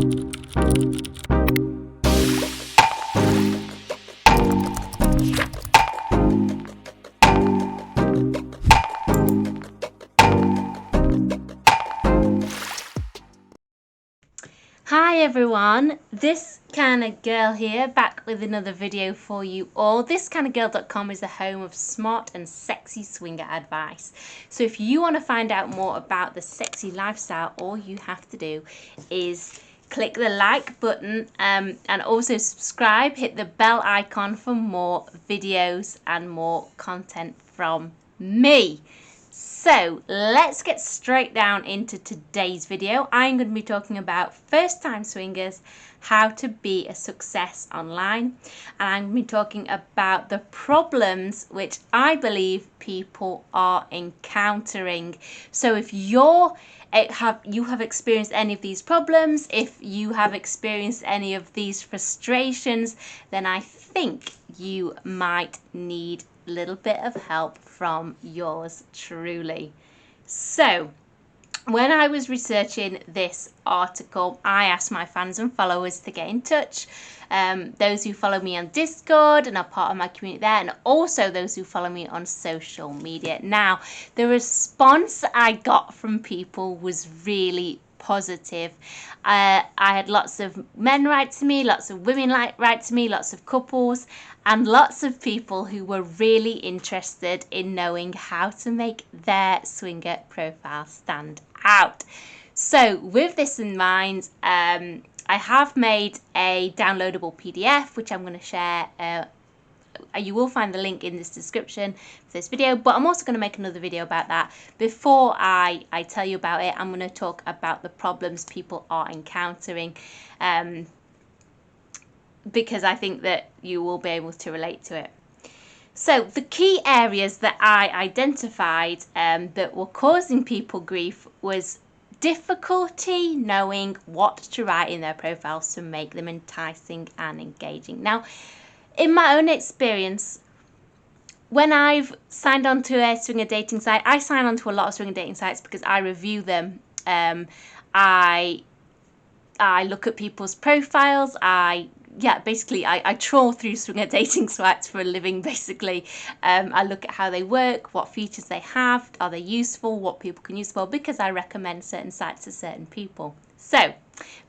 Hi everyone, ThisKindaGirl here, back with another video for you all. ThisKindaGirl.com is the home of smart and sexy swinger advice. So if you want to find out more about the sexy lifestyle, all you have to do is click the like button and also subscribe, hit the bell icon for more videos and more content from me. So let's get straight down into today's video. I'm going to be talking about first-time swingers, how to be a success online, and I'm going to be talking about the problems which I believe people are encountering. So if you have experienced any of these problems, if you have experienced any of these frustrations, then I think you might need a little bit of help from yours truly. So when I was researching this article, I asked my fans and followers to get in touch. Those who follow me on Discord and are part of my community there, and also those who follow me on social media. Now, the response I got from people was really positive. I had lots of men write to me, lots of women write to me, lots of couples, and lots of people who were really interested in knowing how to make their swinger profile stand out. So with this in mind, I have made a downloadable PDF which I'm going to share. You will find the link in this description for this video, but I'm also going to make another video about that. Before I tell you about it, I'm going to talk about the problems people are encountering, because I think that you will be able to relate to it. So the key areas that I identified that were causing people grief was difficulty knowing what to write in their profiles to make them enticing and engaging. Now, in my own experience, when I've signed on to a swinger dating site, I sign on to a lot of swinger dating sites because I review them. I look at people's profiles. I trawl through swinger dating sites for a living, basically. I look at how they work, what features they have, are they useful, what people can use for, because I recommend certain sites to certain people. So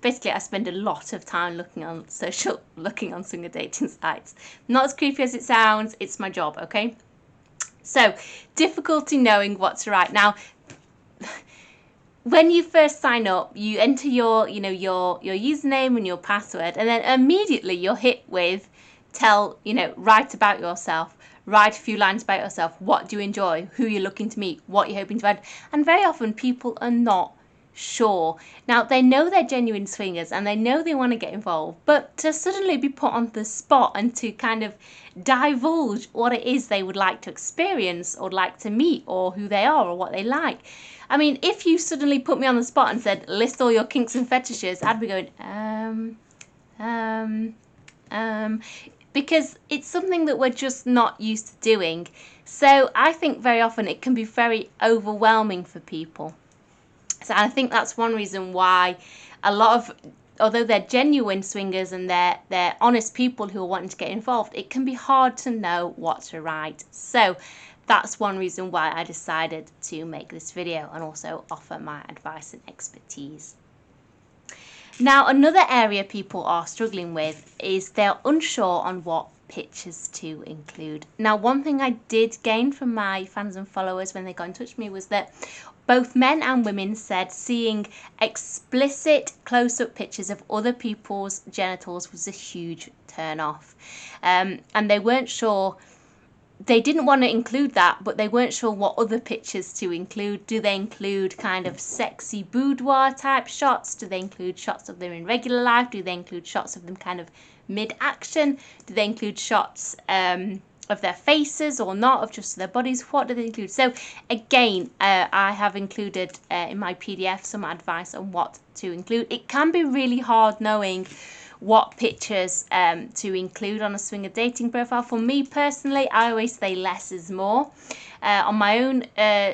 basically, I spend a lot of time looking on swinger dating sites. Not as creepy as it sounds, it's my job, okay? So, difficulty knowing what to write. Now, when you first sign up, you enter your username and your password, and then immediately you're hit with write about yourself, write a few lines about yourself, what do you enjoy, who you're looking to meet, what you're hoping to find. And very often people are not sure. Now, they know they're genuine swingers and they know they want to get involved, but to suddenly be put on the spot and to kind of divulge what it is they would like to experience or like to meet or who they are or what they like. I mean, if you suddenly put me on the spot and said, list all your kinks and fetishes, I'd be going, because it's something that we're just not used to doing. So I think very often it can be very overwhelming for people. So I think that's one reason why a lot of, although they're genuine swingers and they're honest people who are wanting to get involved, it can be hard to know what to write. So that's one reason why I decided to make this video and also offer my advice and expertise. Now, another area people are struggling with is they're unsure on what pictures to include. Now, one thing I did gain from my fans and followers when they got in touch with me was that both men and women said seeing explicit close-up pictures of other people's genitals was a huge turn-off. And they weren't sure. They didn't want to include that, but they weren't sure what other pictures to include. Do they include kind of sexy boudoir type shots? Do they include shots of them in regular life? Do they include shots of them kind of mid-action? Do they include shots of their faces or not, of just their bodies? What do they include? So again, I have included in my PDF some advice on what to include. It can be really hard knowing what pictures to include on a swinger dating profile. For me personally, I always say less is more. On my own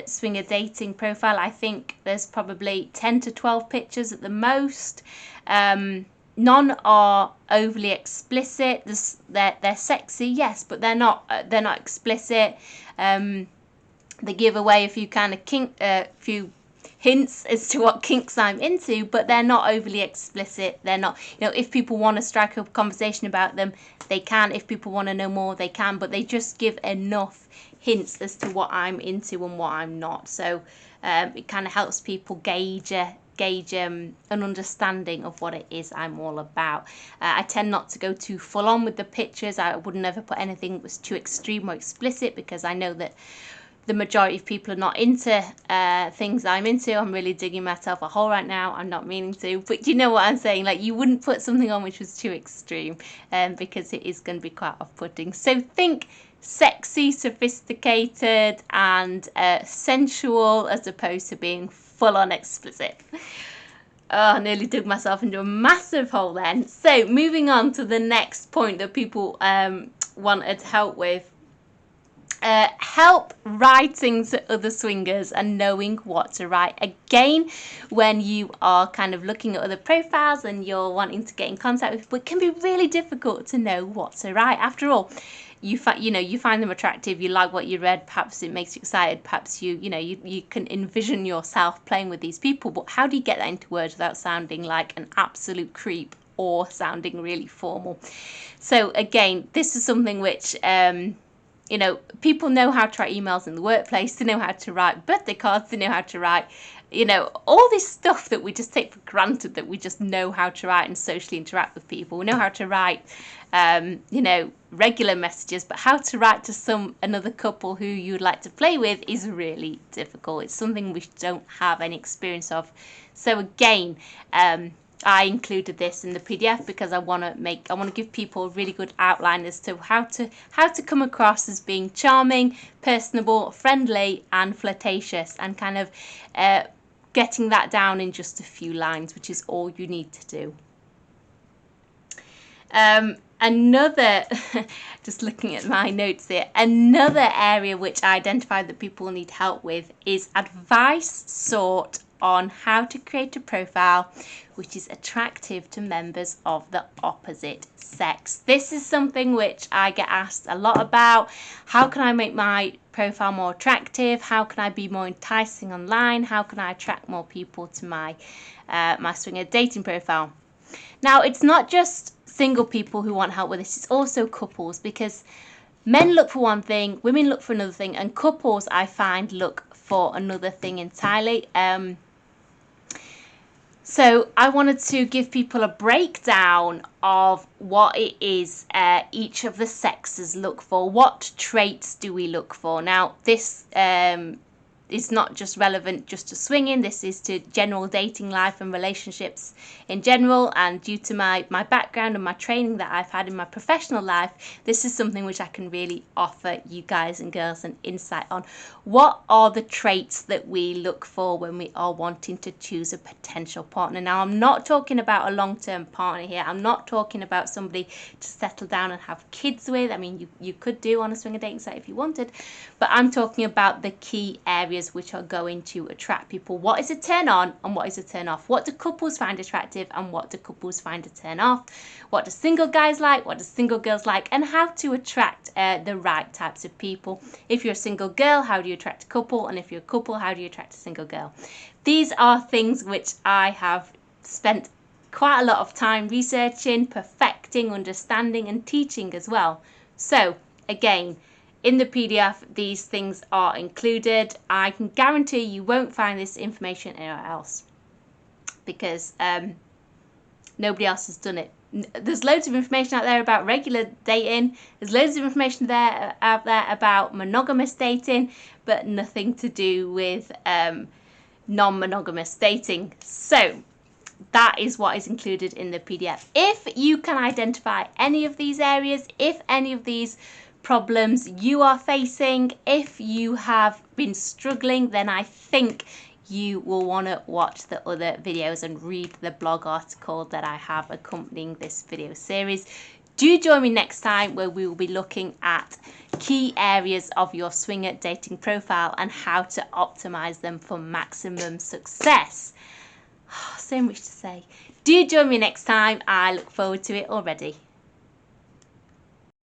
swinger dating profile, I think there's probably 10 to 12 pictures at the most. None are overly explicit. They're sexy, yes, but they're not explicit. They give away a few kind of few hints as to what kinks I'm into, but they're not overly explicit. They're not, if people want to strike up a conversation about them, they can. If people want to know more, they can, but they just give enough hints as to what I'm into and what I'm not. So it kind of helps people gauge an understanding of what it is I'm all about. I tend not to go too full on with the pictures. I would never put anything that was too extreme or explicit, because I know that the majority of people are not into things I'm into. I'm really digging myself a hole right now. I'm not meaning to, but you know what I'm saying. Like, you wouldn't put something on which was too extreme, because it is going to be quite off-putting. So think sexy, sophisticated, and sensual, as opposed to being full-on explicit. Oh, I nearly dug myself into a massive hole then. So moving on to the next point that people wanted help with. Help writing to other swingers and knowing what to write. Again, when you are kind of looking at other profiles and you're wanting to get in contact with people, it can be really difficult to know what to write. After all, you find them attractive, you like what you read, perhaps it makes you excited, perhaps you can envision yourself playing with these people, but how do you get that into words without sounding like an absolute creep or sounding really formal? So again, this is something which people know how to write emails in the workplace, they know how to write birthday cards, they know how to write, all this stuff that we just take for granted, that we just know how to write and socially interact with people. We know how to write, regular messages, but how to write to another couple who you'd like to play with is really difficult. It's something we don't have any experience of. So again, I included this in the PDF because I want to give people a really good outline as to how to come across as being charming, personable, friendly, and flirtatious, and kind of getting that down in just a few lines, which is all you need to do. Another, just looking at my notes here, another area which I identified that people need help with is advice sought on how to create a profile which is attractive to members of the opposite sex. This is something which I get asked a lot about. How can I make my profile more attractive? How can I be more enticing online? How can I attract more people to my swinger dating profile? Now, it's not just single people who want help with this, it's also couples, because men look for one thing, women look for another thing, and couples, I find, look for another thing entirely. So I wanted to give people a breakdown of what it is each of the sexes look for. What traits do we look for? Now, this is not just relevant just to swinging. This is to general dating life and relationships in general. And due to my background and my training that I've had in my professional life, this is something which I can really offer you guys and girls an insight on. What are the traits that we look for when we are wanting to choose a potential partner? Now, I'm not talking about a long-term partner here. I'm not talking about somebody to settle down and have kids with. I mean, you could do on a swinger dating site if you wanted, but I'm talking about the key areas which are going to attract people. What is a turn on and what is a turn off? What do couples find attractive and what do couples find a turn off? What do single guys like? What do single girls like? And how to attract the right types of people. If you're a single girl, how do you attract a couple? And if you're a couple, how do you attract a single girl? These are things which I have spent quite a lot of time researching, perfecting, understanding, and teaching as well. So again, in the PDF, these things are included. I can guarantee you won't find this information anywhere else, because nobody else has done it. There's loads of information out there about regular dating. There's loads of information out there about monogamous dating, but nothing to do with non-monogamous dating. So that is what is included in the PDF. If you can identify any of these areas, if any of these problems you are facing, if you have been struggling, then I think you will want to watch the other videos and read the blog article that I have accompanying this video series. Do join me next time where we will be looking at key areas of your swinger dating profile and how to optimize them for maximum success. So much to say. Do join me next time. I look forward to it already.